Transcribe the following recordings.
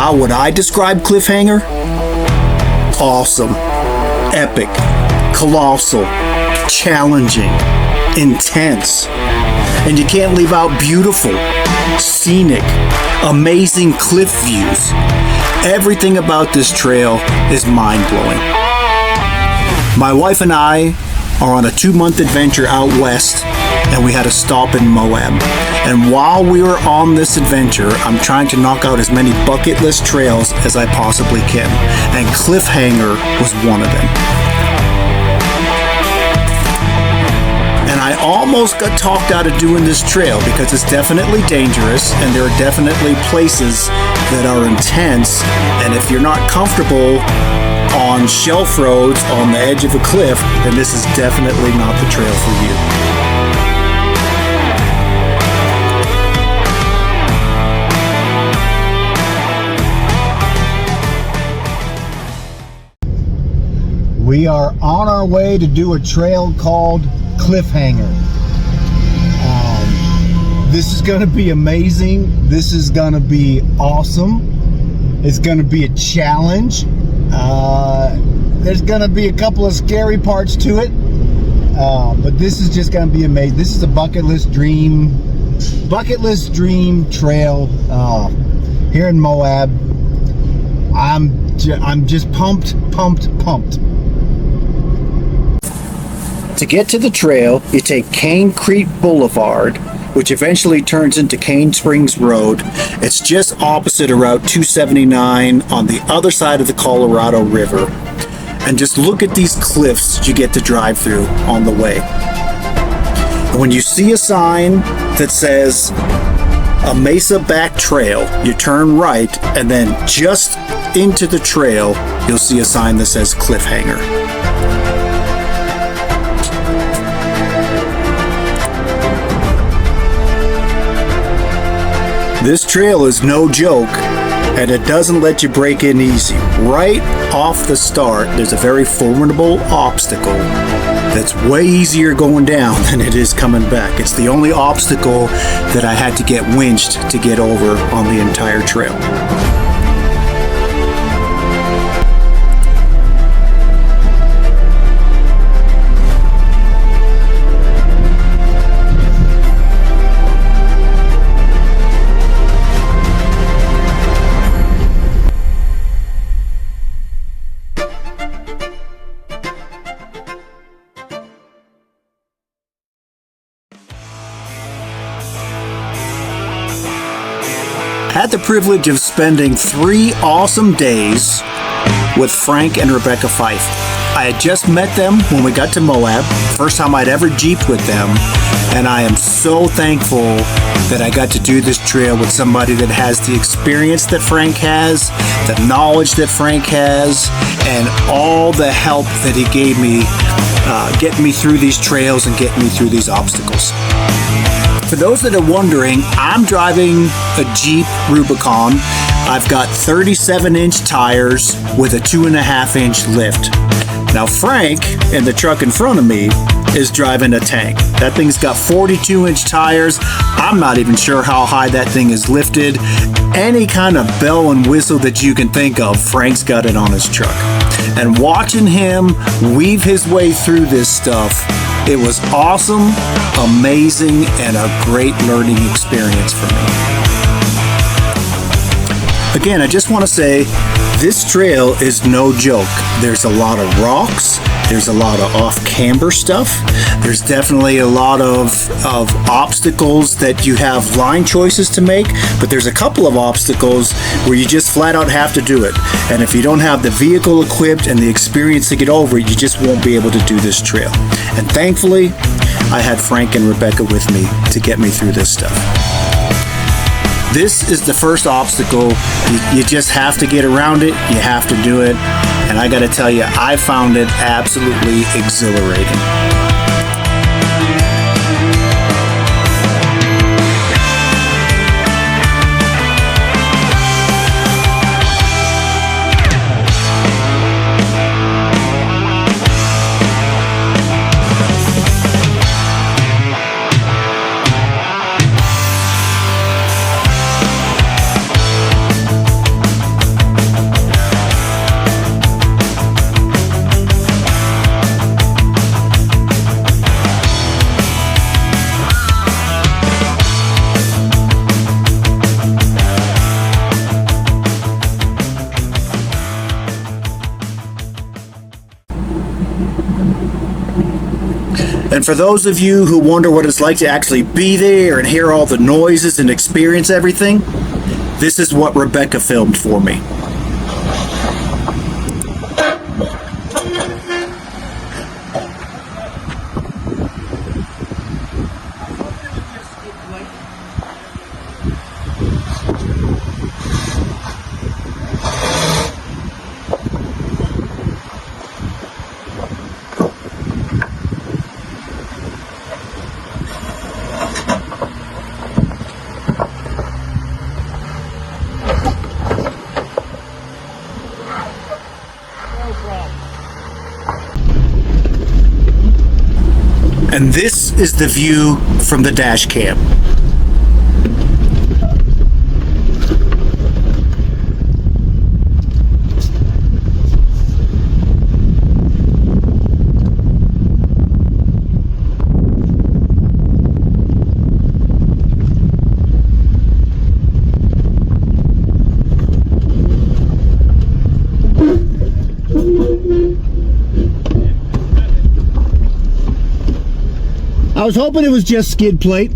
How would I describe Cliffhanger? Awesome, epic, colossal, challenging, intense. And you can't leave out beautiful, scenic, amazing cliff views. Everything about this trail is mind-blowing. My wife and I are on a 2-month adventure out west, and we had a stop in Moab. And while we were on this adventure, I'm trying to knock out as many bucket list trails as I possibly can, and Cliffhanger was one of them. And I almost got talked out of doing this trail because it's definitely dangerous, and there are definitely places that are intense, and if you're not comfortable on shelf roads on the edge of a cliff, then this is definitely not the trail for you. We are on our way to do a trail called Cliffhanger. This is going to be amazing. This is going to be awesome. It's going to be a challenge. There's going to be a couple of scary parts to it, but this is just going to be amazing. This is a bucket list dream trail here in Moab. I'm just pumped. To get to the trail, you take Cane Creek Boulevard, which eventually turns into Cane Springs Road. It's just opposite of Route 279 on the other side of the Colorado River. And just look at these cliffs that you get to drive through on the way. And when you see a sign that says a Mesa Back Trail, you turn right, and then just into the trail, you'll see a sign that says Cliffhanger. This trail is no joke, and it doesn't let you break in easy. Right off the start, there's a very formidable obstacle that's way easier going down than it is coming back. It's the only obstacle that I had to get winched to get over on the entire trail. Had the privilege of spending 3 awesome days with Frank and Rebecca Fife. I had just met them when we got to Moab, first time I'd ever jeeped with them, and I am so thankful that I got to do this trail with somebody that has the experience that Frank has, the knowledge that Frank has, and all the help that he gave me getting me through these trails and getting me through these obstacles. For those that are wondering, I'm driving a Jeep Rubicon. I've got 37-inch tires with a 2.5-inch lift. Now Frank, in the truck in front of me, is driving a tank. That thing's got 42-inch tires. I'm not even sure how high that thing is lifted. Any kind of bell and whistle that you can think of, Frank's got it on his truck. And watching him weave his way through this stuff, it was awesome, amazing, and a great learning experience for me. Again, I just want to say, this trail is no joke. There's a lot of rocks. There's a lot of off-camber stuff. There's definitely a lot of obstacles that you have line choices to make, but there's a couple of obstacles where you just flat out have to do it. And if you don't have the vehicle equipped and the experience to get over it, you just won't be able to do this trail. And thankfully, I had Frank and Rebecca with me to get me through this stuff. This is the first obstacle. You just have to get around it. You have to do it. And I got to tell you, I found it absolutely exhilarating. And for those of you who wonder what it's like to actually be there and hear all the noises and experience everything, this is what Rebecca filmed for me. And this is the view from the dash cam. I was hoping it was just skid plate.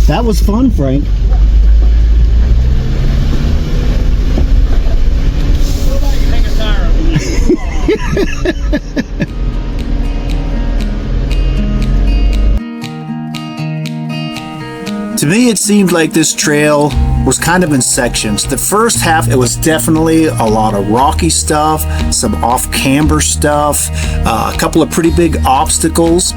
That was fun, Frank. To me, it seemed like this trail was kind of in sections. The first half, it was definitely a lot of rocky stuff, some off-camber stuff, a couple of pretty big obstacles.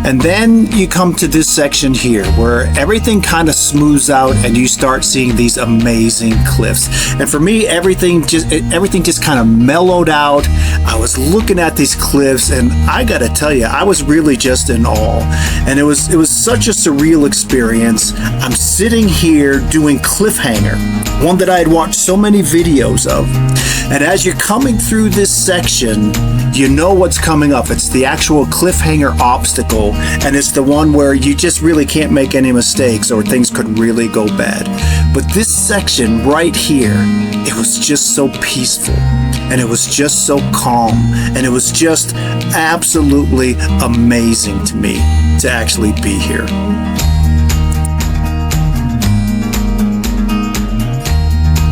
And then you come to this section here where everything kind of smooths out and you start seeing these amazing cliffs. And for me, everything just kind of mellowed out. I was looking at these cliffs and I gotta tell you, I was really just in awe. And it was such a surreal experience. I'm sitting here doing Cliffhanger, one that I had watched so many videos of. And as you're coming through this section, you know what's coming up. It's the actual Cliffhanger obstacle, and it's the one where you just really can't make any mistakes or things could really go bad. But this section right here, it was just so peaceful, and it was just so calm, and it was just absolutely amazing to me to actually be here.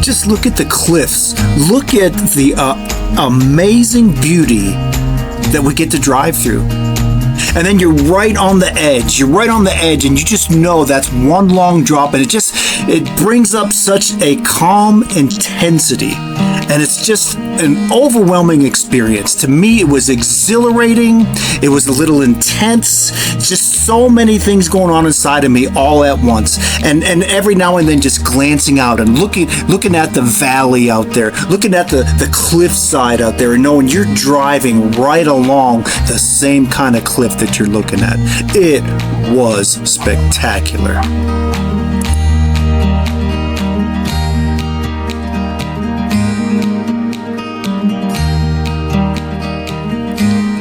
Just look at the cliffs. Look at the amazing beauty that we get to drive through. And then you're right on the edge. You're right on the edge, and you just know that's one long drop, and it brings up such a calm intensity. And it's just an overwhelming experience. To me, it was exhilarating. It was a little intense. Just so many things going on inside of me all at once. And every now and then just glancing out and looking at the valley out there, looking at the cliffside out there, and knowing you're driving right along the same kind of cliff that you're looking at. It was spectacular.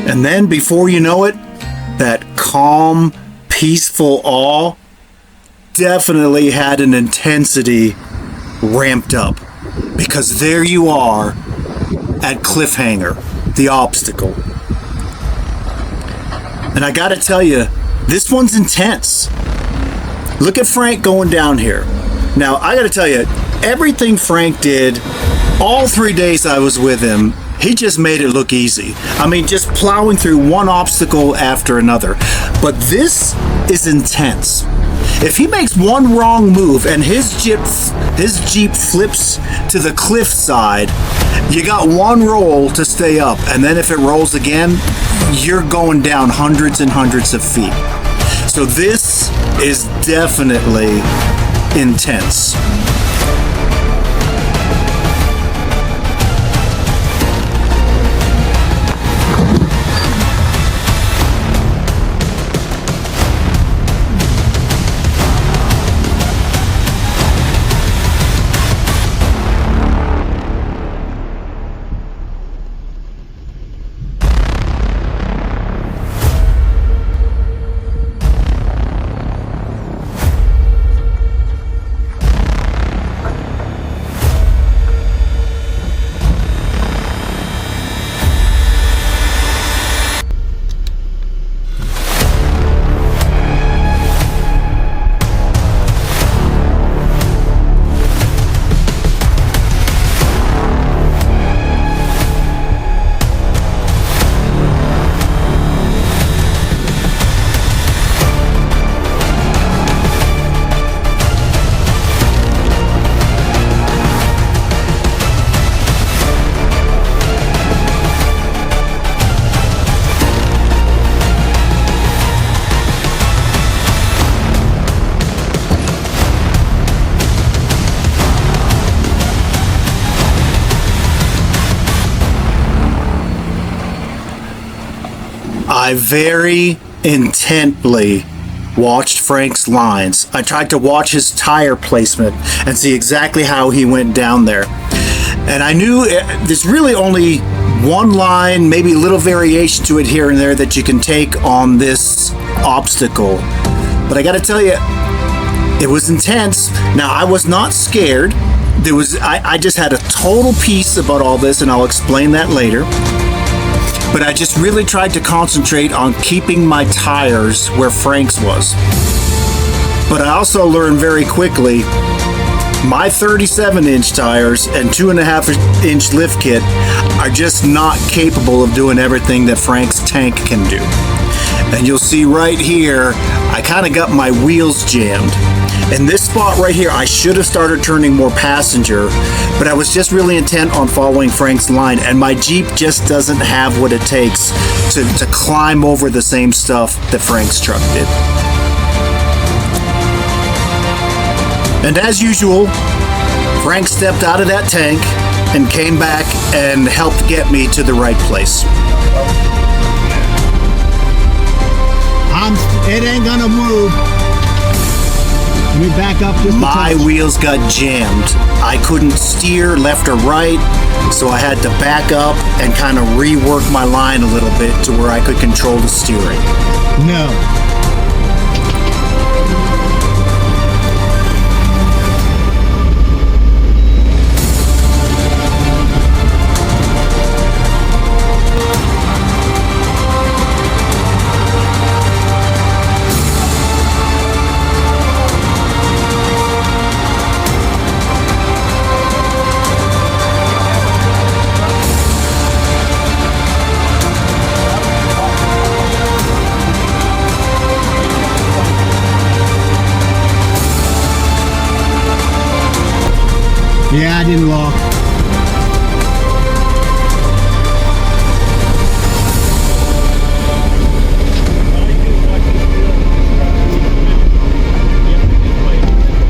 And then before you know it, that calm, peaceful awe definitely had an intensity ramped up. Because there you are at Cliffhanger, the obstacle. And I gotta tell you, this one's intense. Look at Frank going down here. Now, I gotta tell you, everything Frank did, all 3 days I was with him, he just made it look easy. I mean, just plowing through one obstacle after another. But this is intense. If he makes one wrong move and his Jeep flips to the cliff side, you got one roll to stay up. And then if it rolls again, you're going down hundreds and hundreds of feet. So this is definitely intense. I very intently watched Frank's lines. I tried to watch his tire placement and see exactly how he went down there. And I knew there's really only one line, maybe a little variation to it here and there that you can take on this obstacle. But I gotta tell you, it was intense. Now, I was not scared. I just had a total peace about all this, and I'll explain that later. But I just really tried to concentrate on keeping my tires where Frank's was. But I also learned very quickly my 37-inch tires and 2.5-inch lift kit are just not capable of doing everything that Frank's tank can do. And you'll see right here, I kind of got my wheels jammed. In this spot right here, I should have started turning more passenger, but I was just really intent on following Frank's line, and my Jeep just doesn't have what it takes to climb over the same stuff that Frank's truck did. And as usual, Frank stepped out of that tank and came back and helped get me to the right place. It ain't gonna move. Let me back up just a My touch. wheels got jammed. I couldn't steer left or right, so I had to back up and kind of rework my line a little bit to where I could control the steering. No. Yeah, I didn't lock.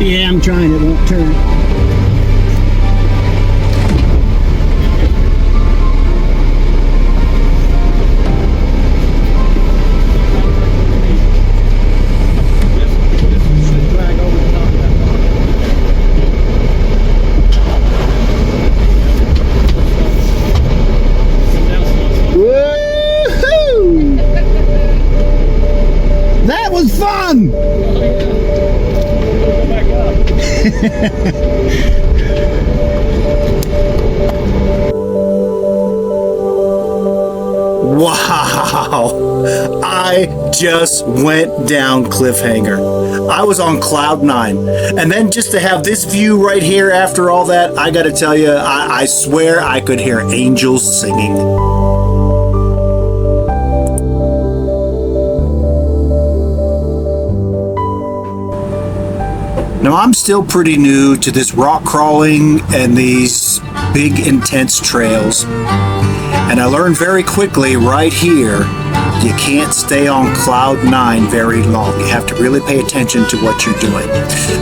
Yeah, I'm trying. It won't turn. Woohoo! That was fun! Wow! I just went down cliffhanger. I was on cloud nine. And then just to have this view right here after all that, I gotta tell you, I swear I could hear angels singing. Now, I'm still pretty new to this rock crawling and these big intense trails. And I learned very quickly right here, you can't stay on cloud nine very long. You have to really pay attention to what you're doing.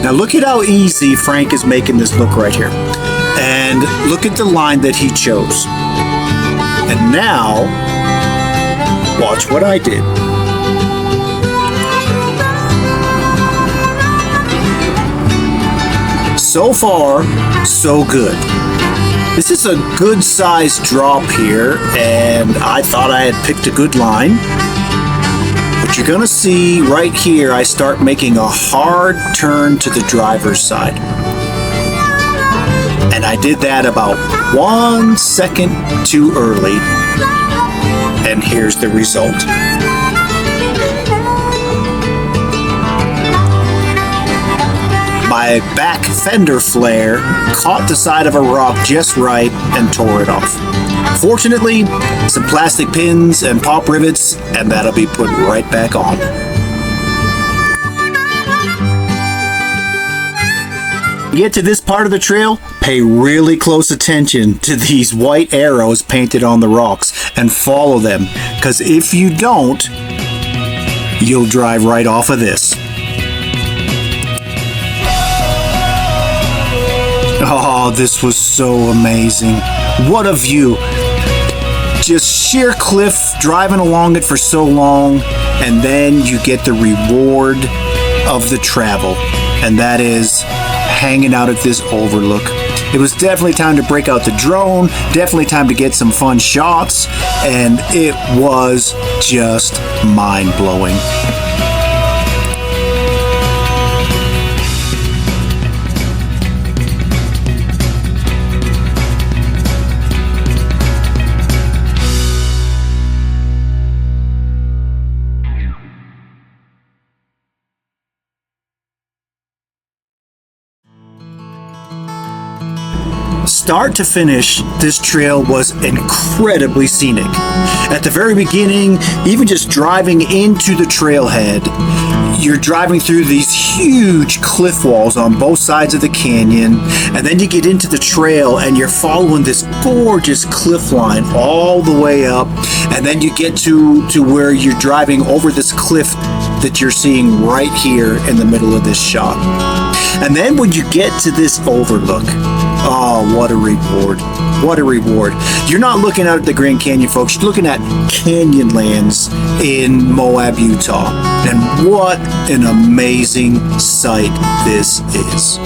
Now look at how easy Frank is making this look right here. And look at the line that he chose. And now, watch what I did. So far, so good. This is a good sized drop here, and I thought I had picked a good line. But you're gonna see right here, I start making a hard turn to the driver's side. And I did that about 1 second too early. And here's the result. My back fender flare caught the side of a rock just right and tore it off. Fortunately, some plastic pins and pop rivets, and that'll be put right back on. Get to this part of the trail, pay really close attention to these white arrows painted on the rocks and follow them, because if you don't, you'll drive right off of this. Oh, this was so amazing. What a view. just sheer cliff, driving along it for so long, and then you get the reward of the travel, and that is hanging out at this overlook. It was definitely time to break out the drone, definitely time to get some fun shots, and it was just mind-blowing. Start to finish, this trail was incredibly scenic. At the very beginning, even just driving into the trailhead, you're driving through these huge cliff walls on both sides of the canyon, and then you get into the trail and you're following this gorgeous cliff line all the way up, and then you get to where you're driving over this cliff that you're seeing right here in the middle of this shot. And then when you get to this overlook, oh, what a reward. What a reward. You're not looking out at the Grand Canyon, folks. You're looking at Canyonlands in Moab, Utah. And what an amazing sight this is.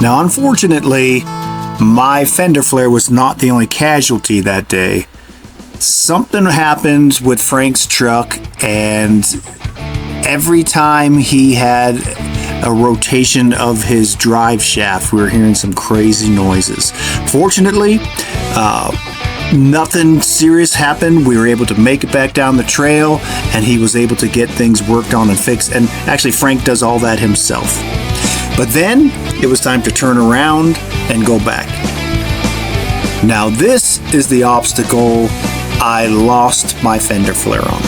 Now, unfortunately, my fender flare was not the only casualty that day. Something happened with Frank's truck, and every time he had a rotation of his drive shaft, we were hearing some crazy noises. Fortunately, nothing serious happened. We were able to make it back down the trail, and he was able to get things worked on and fixed. And actually, Frank does all that himself. But then it was time to turn around and go back. Now this is the obstacle I lost my fender flare on.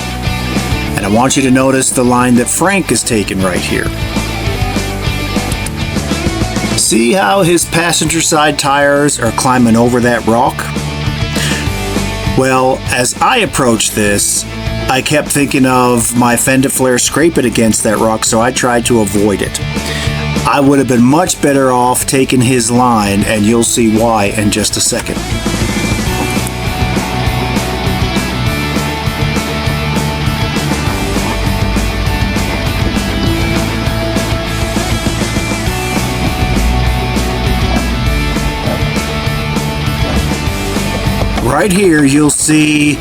And I want you to notice the line that Frank is taking right here. See how his passenger side tires are climbing over that rock? Well, as I approached this, I kept thinking of my fender flare scraping against that rock, so I tried to avoid it. I would have been much better off taking his line, and you'll see why in just a second. Right here, you'll see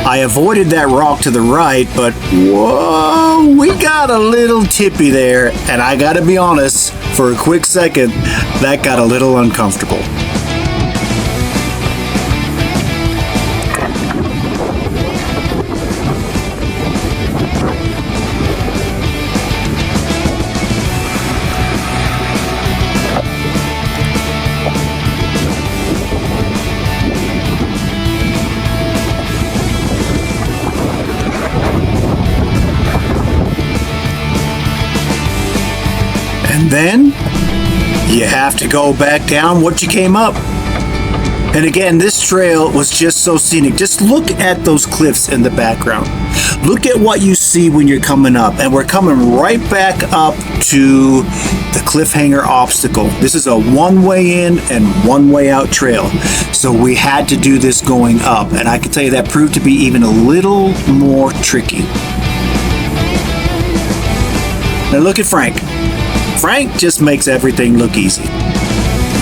I avoided that rock to the right, but whoa, we got a little tippy there, and I gotta be honest, for a quick second, that got a little uncomfortable. And then you have to go back down what you came up. And again, this trail was just so scenic. Just look at those cliffs in the background. Look at what you see when you're coming up. And we're coming right back up to the cliffhanger obstacle. This is a one-way in and one-way out trail. So we had to do this going up. And I can tell you that proved to be even a little more tricky. Now look at Frank. Frank just makes everything look easy.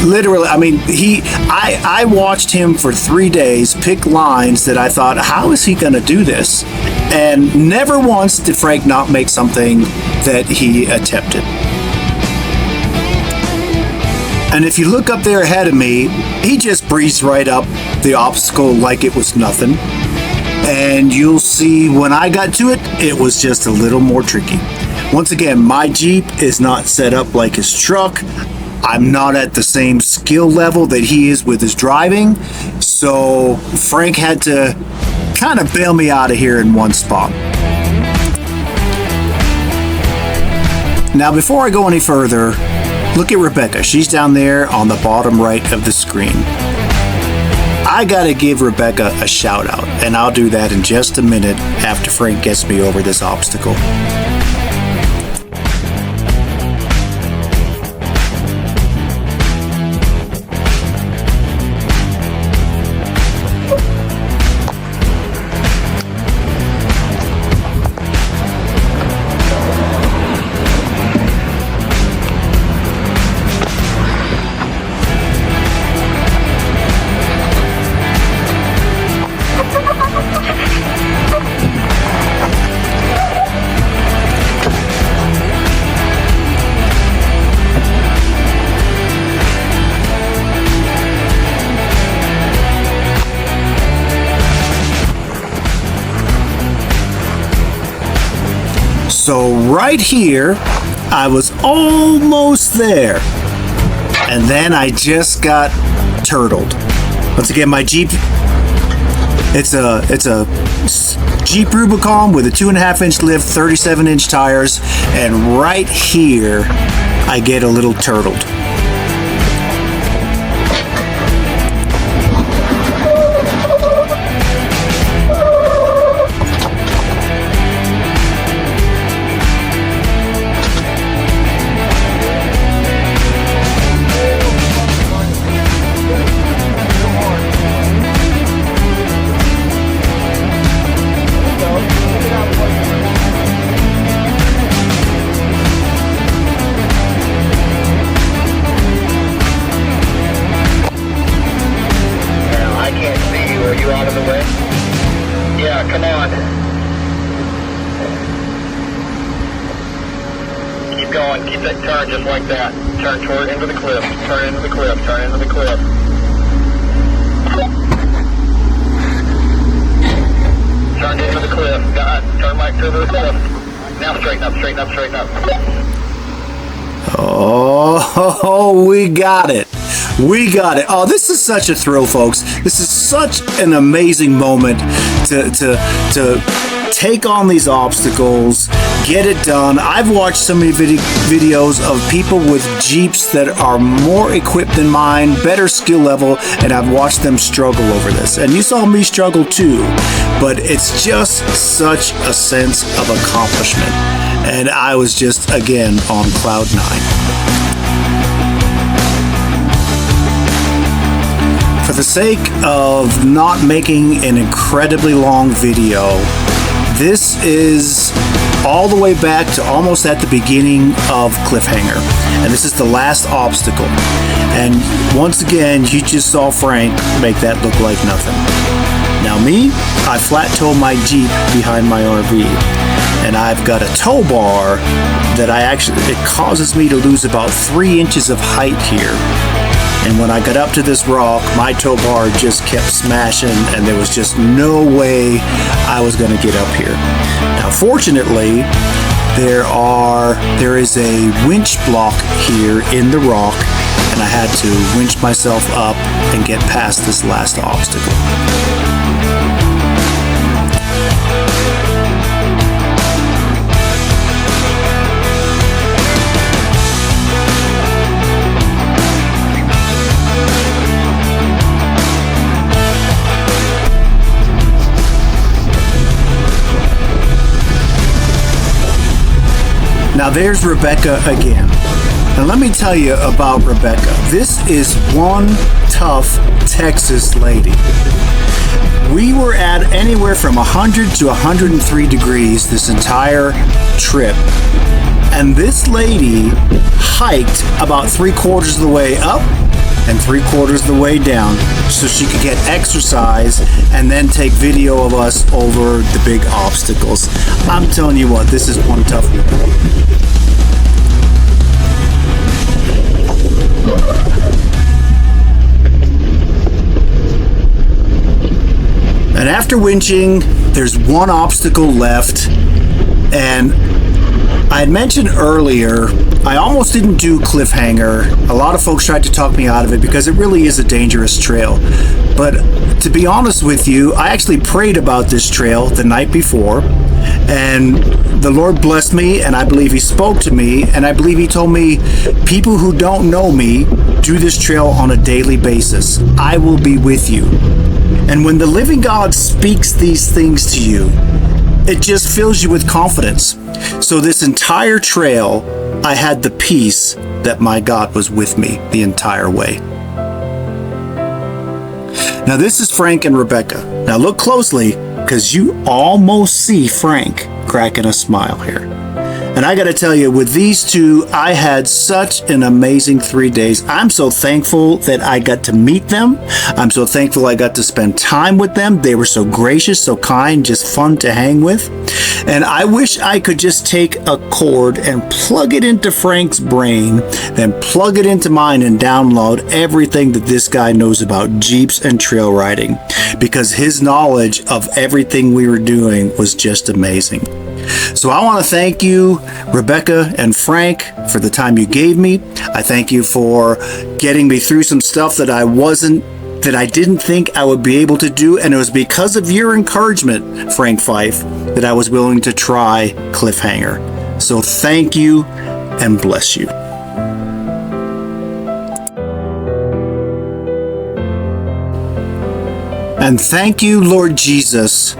Literally, I mean, I watched him for 3 days pick lines that I thought, how is he going to do this? And never once did Frank not make something that he attempted. And if you look up there ahead of me, he just breezed right up the obstacle like it was nothing. And you'll see when I got to it, it was just a little more tricky. Once again, my Jeep is not set up like his truck. I'm not at the same skill level that he is with his driving. So Frank had to kind of bail me out of here in one spot. Now, before I go any further, Look at Rebecca. She's down there on the bottom right of the screen. I gotta give Rebecca a shout out, and I'll do that in just a minute after Frank gets me over this obstacle. So right here, I was almost there. And then I just got turtled. Once again, my Jeep, it's a Jeep Rubicon with a 2.5-inch lift, 37-inch tires. And right here, I get a little turtled. Come on. Keep going. Keep that turn just like that. Turn toward into the cliff. Turn into the cliff. Turn into the cliff. Turn into the cliff. Turn right to the cliff. Now straighten up, straighten up, straighten up. Oh, we got it. We got it. Oh, this is such a thrill, folks. This is such an amazing moment to take on these obstacles, get it done. I've watched so many videos of people with Jeeps that are more equipped than mine, better skill level, and I've watched them struggle over this. And you saw me struggle too, but it's just such a sense of accomplishment. And I was just, again, on cloud nine. For the sake of not making an incredibly long video, this is all the way back to almost at the beginning of Cliffhanger. And this is the last obstacle. And once again, you just saw Frank make that look like nothing. Now me, I flat tow my Jeep behind my RV. And I've got a tow bar that it causes me to lose about 3 inches of height here. And when I got up to this rock, my tow bar just kept smashing, and there was just no way I was going to get up here. Now, fortunately, there is a winch block here in the rock, and I had to winch myself up and get past this last obstacle. Now there's Rebecca again. Now let me tell you about Rebecca. This is one tough Texas lady. We were at anywhere from 100 to 103 degrees this entire trip. And this lady hiked about 3/4 of the way up and 3/4 of the way down so she could get exercise and then take video of us over the big obstacles. I'm telling you what, this is one tough one. And after winching, there's one obstacle left, and I had mentioned earlier, I almost didn't do Cliffhanger. A lot of folks tried to talk me out of it because it really is a dangerous trail. But to be honest with you, I actually prayed about this trail the night before, And the Lord blessed me, and I believe He spoke to me, and I believe He told me, people who don't know me do this trail on a daily basis. I will be with you. And when the living God speaks these things to you, it just fills you with confidence. So this entire trail, I had the peace that my God was with me the entire way. Now this is Frank and Rebecca. Now look closely, because you almost see Frank cracking a smile here. And I got to tell you, with these two, I had such an amazing 3 days. I'm so thankful that I got to meet them. I'm so thankful I got to spend time with them. They were so gracious, so kind, just fun to hang with. And I wish I could just take a cord and plug it into Frank's brain, then plug it into mine and download everything that this guy knows about Jeeps and trail riding, because his knowledge of everything we were doing was just amazing. So I want to thank you, Rebecca and Frank, for the time you gave me. I thank you for getting me through some stuff that I didn't think I would be able to do. And it was because of your encouragement, Frank Fife, that I was willing to try Cliffhanger. So thank you and bless you. And thank you, Lord Jesus,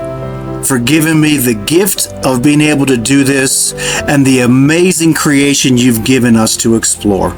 for giving me the gift of being able to do this and the amazing creation you've given us to explore.